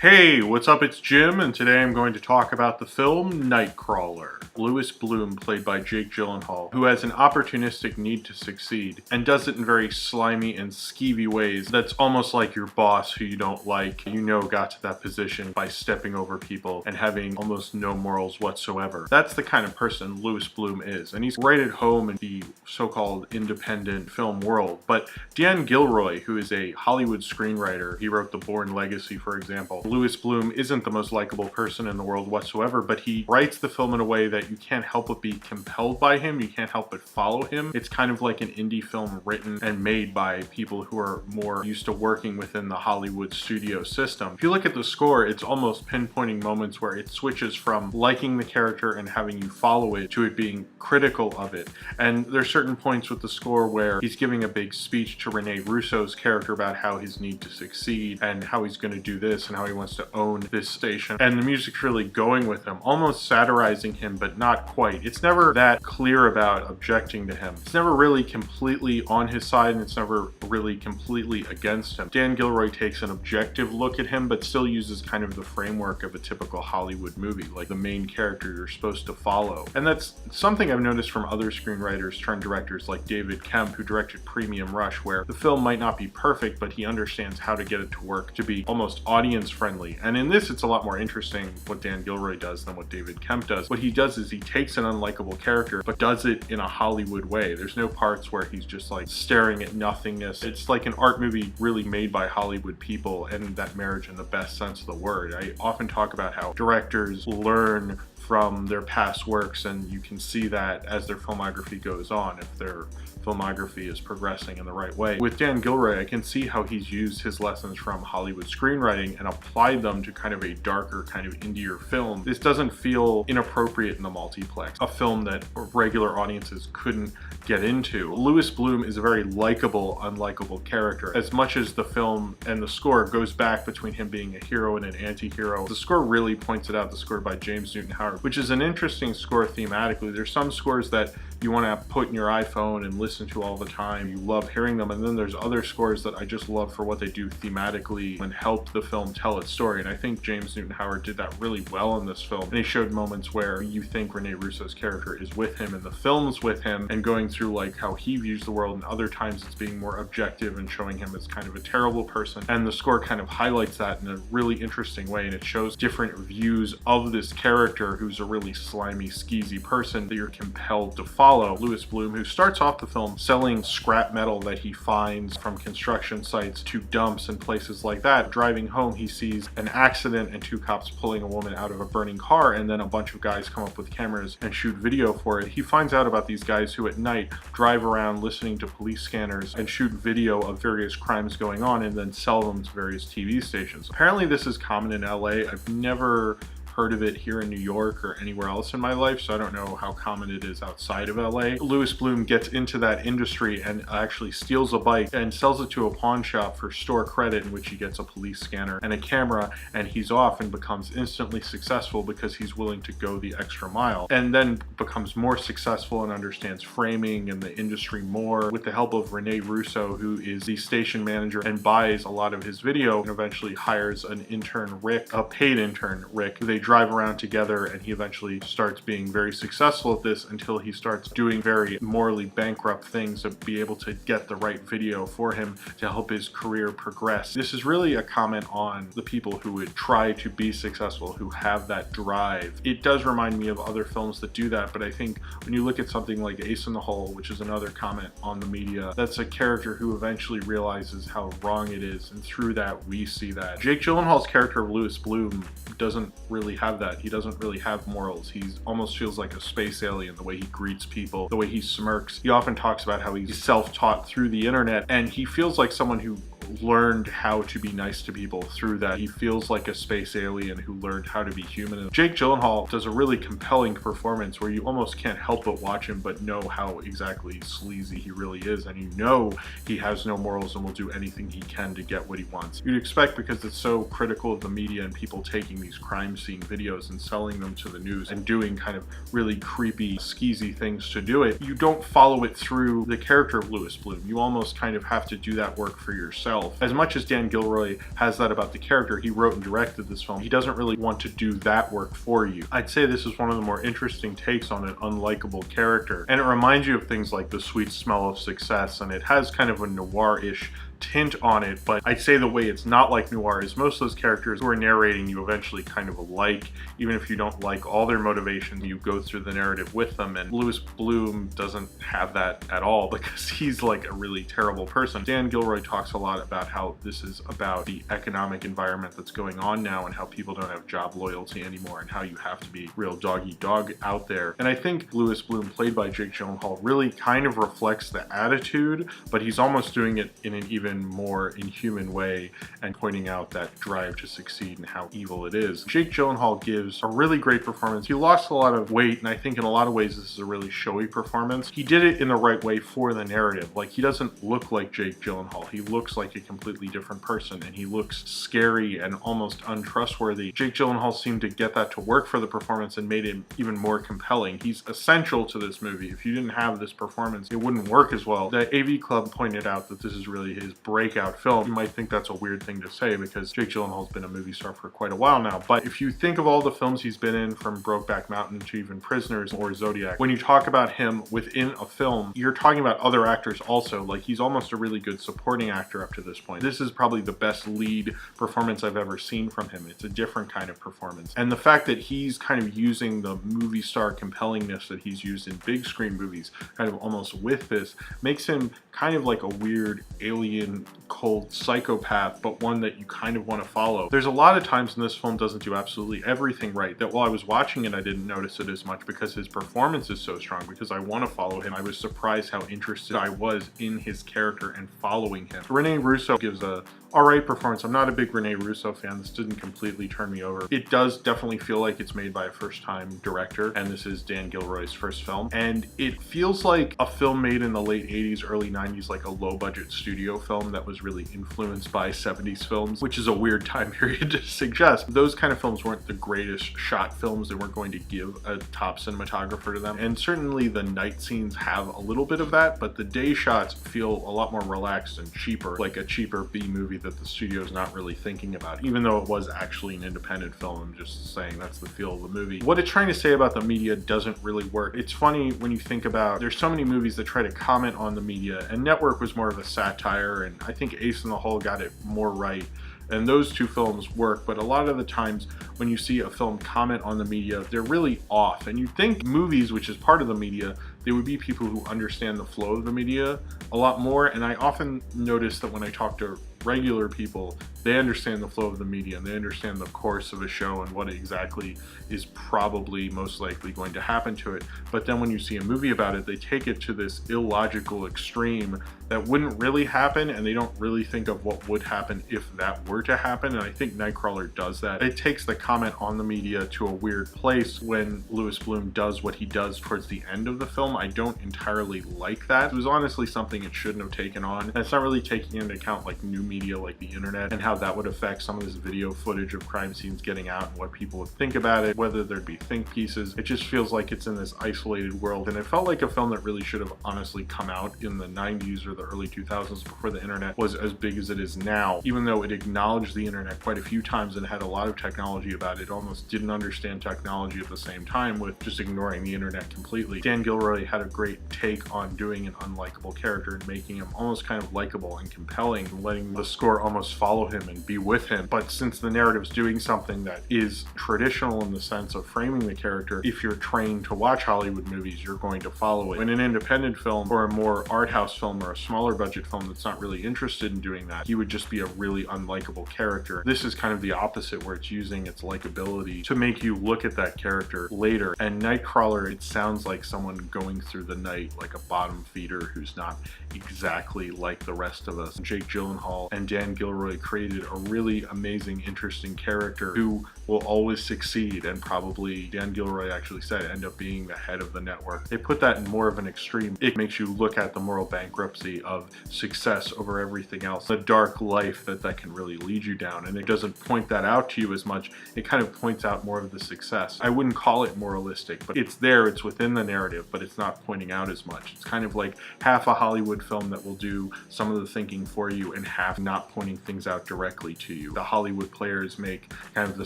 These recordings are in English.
Hey, what's up? It's Jim, and today I'm going to talk about the film Nightcrawler. Louis Bloom, played by Jake Gyllenhaal, who has an opportunistic need to succeed, and does it in very slimy and skeevy ways that's almost like your boss who you don't like, got to that position by stepping over people and having almost no morals whatsoever. That's the kind of person Louis Bloom is, and he's right at home in the so-called independent film world. But Dan Gilroy, who is a Hollywood screenwriter, he wrote The Bourne Legacy, for example. Louis Bloom isn't the most likable person in the world whatsoever, but he writes the film in a way that you can't help but be compelled by him. You can't help but follow him. It's kind of like an indie film written and made by people who are more used to working within the Hollywood studio system. If you look at the score, it's almost pinpointing moments where it switches from liking the character and having you follow it to it being critical of it. And there's certain points with the score where he's giving a big speech to Rene Russo's character about how his need to succeed and how he's going to do this and how he wants to own this station. And the music's really going with him, almost satirizing him, but not quite. It's never that clear about objecting to him. It's never really completely on his side, and it's never really completely against him. Dan Gilroy takes an objective look at him, but still uses kind of the framework of a typical Hollywood movie, like the main character you're supposed to follow. And that's something I've noticed from other screenwriters turned directors like David Kemp, who directed Premium Rush, where the film might not be perfect, but he understands how to get it to work to be almost audience friendly. And in this, it's a lot more interesting what Dan Gilroy does than what David Kemp does. What he does is he takes an unlikable character, but does it in a Hollywood way. There's no parts where he's just like staring at nothingness. It's like an art movie really made by Hollywood people, and that marriage in the best sense of the word. I often talk about how directors learn from their past works, and you can see that as their filmography goes on, if their filmography is progressing in the right way. With Dan Gilroy, I can see how he's used his lessons from Hollywood screenwriting and applied them to kind of a darker, kind of indie film. This doesn't feel inappropriate in the multiplex, a film that regular audiences couldn't get into. Louis Bloom is a very likable, unlikable character. As much as the film and the score goes back between him being a hero and an anti-hero, the score really points it out, the score by James Newton Howard, which is an interesting score thematically. There's some scores that you want to put in your iPhone and listen to all the time. You love hearing them. And then there's other scores that I just love for what they do thematically and help the film tell its story. And I think James Newton Howard did that really well in this film. And he showed moments where you think Rene Russo's character is with him and the film's with him and going through like how he views the world, and other times it's being more objective and showing him as kind of a terrible person. And the score kind of highlights that in a really interesting way, and it shows different views of this character who's a really slimy, skeezy person that you're compelled to follow. Louis Bloom, who starts off the film selling scrap metal that he finds from construction sites to dumps and places like that. Driving home, he sees an accident and two cops pulling a woman out of a burning car, and then a bunch of guys come up with cameras and shoot video for it. He finds out about these guys who at night drive around listening to police scanners and shoot video of various crimes going on and then sell them to various TV stations. Apparently this is common in LA. I've never heard of it here in New York or anywhere else in my life, so I don't know how common it is outside of LA. Louis Bloom gets into that industry and actually steals a bike and sells it to a pawn shop for store credit, in which he gets a police scanner and a camera, and he's off and becomes instantly successful because he's willing to go the extra mile, and then becomes more successful and understands framing and the industry more with the help of Rene Russo, who is the station manager and buys a lot of his video, and eventually hires an intern, Rick, a paid intern, Rick. They drive around together, and he eventually starts being very successful at this until he starts doing very morally bankrupt things to be able to get the right video for him to help his career progress. This is really a comment on the people who would try to be successful, who have that drive. It does remind me of other films that do that, but I think when you look at something like Ace in the Hole, which is another comment on the media, that's a character who eventually realizes how wrong it is, and through that we see that. Jake Gyllenhaal's character of Louis Bloom doesn't really have that. He doesn't really have morals. He almost feels like a space alien, the way he greets people, the way he smirks. He often talks about how he's self-taught through the internet, and he feels like someone who learned how to be nice to people through that. He feels like a space alien who learned how to be human. And Jake Gyllenhaal does a really compelling performance where you almost can't help but watch him but know how exactly sleazy he really is, and you know he has no morals and will do anything he can to get what he wants. You'd expect, because it's so critical of the media and people taking these crime scene videos and selling them to the news and doing kind of really creepy, skeezy things to do it, you don't follow it through the character of Louis Bloom. You almost kind of have to do that work for yourself. himself. As much as Dan Gilroy has that about the character, he wrote and directed this film, he doesn't really want to do that work for you. I'd say this is one of the more interesting takes on an unlikable character, and it reminds you of things like The Sweet Smell of Success, and it has kind of a noir-ish tint on it, but I'd say the way it's not like noir is most of those characters who are narrating you eventually kind of like, even if you don't like all their motivation, you go through the narrative with them, and Louis Bloom doesn't have that at all because he's like a really terrible person. Dan Gilroy talks a lot about how this is about the economic environment that's going on now and how people don't have job loyalty anymore and how you have to be real dog-eat-dog out there. And I think Louis Bloom, played by Jake Gyllenhaal, really kind of reflects the attitude, but he's almost doing it in an even more inhuman way and pointing out that drive to succeed and how evil it is. Jake Gyllenhaal gives a really great performance. He lost a lot of weight, and I think in a lot of ways this is a really showy performance. He did it in the right way for the narrative. Like, he doesn't look like Jake Gyllenhaal. He looks like a completely different person, and he looks scary and almost untrustworthy. Jake Gyllenhaal seemed to get that to work for the performance and made him even more compelling. He's essential to this movie. If you didn't have this performance, it wouldn't work as well. The AV Club pointed out that this is really his breakout film. You might think that's a weird thing to say because Jake Gyllenhaal's been a movie star for quite a while now, but if you think of all the films he's been in, from Brokeback Mountain to even Prisoners or Zodiac, when you talk about him within a film, you're talking about other actors also. Like, he's almost a really good supporting actor up to this point. This is probably the best lead performance I've ever seen from him. It's a different kind of performance. And the fact that he's kind of using the movie star compellingness that he's used in big screen movies, kind of almost with this, makes him kind of like a weird alien cold psychopath, but one that you kind of want to follow. There's a lot of times in this film doesn't do absolutely everything right, that while I was watching it I didn't notice it as much because his performance is so strong, because I want to follow him. I was surprised how interested I was in his character and following him. Rene Russo gives a alright performance. I'm not a big Rene Russo fan. This didn't completely turn me over. It does definitely feel like it's made by a first-time director, and this is Dan Gilroy's first film, and it feels like a film made in the late 80s, early 90s, like a low-budget studio film that was really influenced by 70s films, which is a weird time period to suggest. Those kind of films weren't the greatest shot films. They weren't going to give a top cinematographer to them, and certainly the night scenes have a little bit of that, but the day shots feel a lot more relaxed and cheaper, like a cheaper B movie that the studio's not really thinking about, even though it was actually an independent film. I'm just saying that's the feel of the movie. What it's trying to say about the media doesn't really work. It's funny when you think about, there's so many movies that try to comment on the media, and Network was more of a satire, and I think Ace in the Hole got it more right. And those two films work, but a lot of the times when you see a film comment on the media, they're really off. And you'd think movies, which is part of the media, they would be people who understand the flow of the media a lot more. And I often notice that when I talk to regular people, they understand the flow of the media and they understand the course of a show and what exactly is probably most likely going to happen to it. But then when you see a movie about it, they take it to this illogical extreme that wouldn't really happen, and they don't really think of what would happen if that were to happen. And I think Nightcrawler does that. It takes the comment on the media to a weird place when Louis Bloom does what he does towards the end of the film. I don't entirely like that. It was honestly something it shouldn't have taken on. And it's not really taking into account like new media like the internet and how that would affect some of this video footage of crime scenes getting out and what people would think about it, whether there'd be think pieces. It just feels like it's in this isolated world, and it felt like a film that really should have honestly come out in the 90s or the early 2000s before the internet was as big as it is now. Even though it acknowledged the internet quite a few times and had a lot of technology about it, it almost didn't understand technology at the same time with just ignoring the internet completely. Dan Gilroy had a great take on doing an unlikable character and making him almost kind of likable and compelling, and letting the score almost follow him and be with him. But since the narrative's doing something that is traditional in the sense of framing the character, if you're trained to watch Hollywood movies, you're going to follow it. When an independent film or a more art house film or a smaller budget film that's not really interested in doing that, he would just be a really unlikable character. This is kind of the opposite, where it's using its likability to make you look at that character later. And Nightcrawler, it sounds like someone going through the night, like a bottom feeder who's not exactly like the rest of us. Jake Gyllenhaal and Dan Gilroy created a really amazing, interesting character who will always succeed, and probably, Dan Gilroy actually said, end up being the head of the network. They put that in more of an extreme. It makes you look at the moral bankruptcy reality of success over everything else, the dark life that can really lead you down. And it doesn't point that out to you as much. It kind of points out more of the success. I wouldn't call it moralistic, but it's there, it's within the narrative, but it's not pointing out as much. It's kind of like half a Hollywood film that will do some of the thinking for you and half not pointing things out directly to you. The Hollywood players make kind of the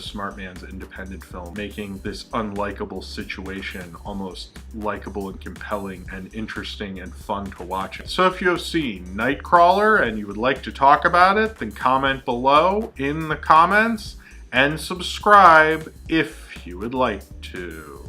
smart man's independent film, making this unlikable situation almost likable and compelling and interesting and fun to watch. So if you have seen Nightcrawler and you would like to talk about it, then comment below in the comments and subscribe if you would like to.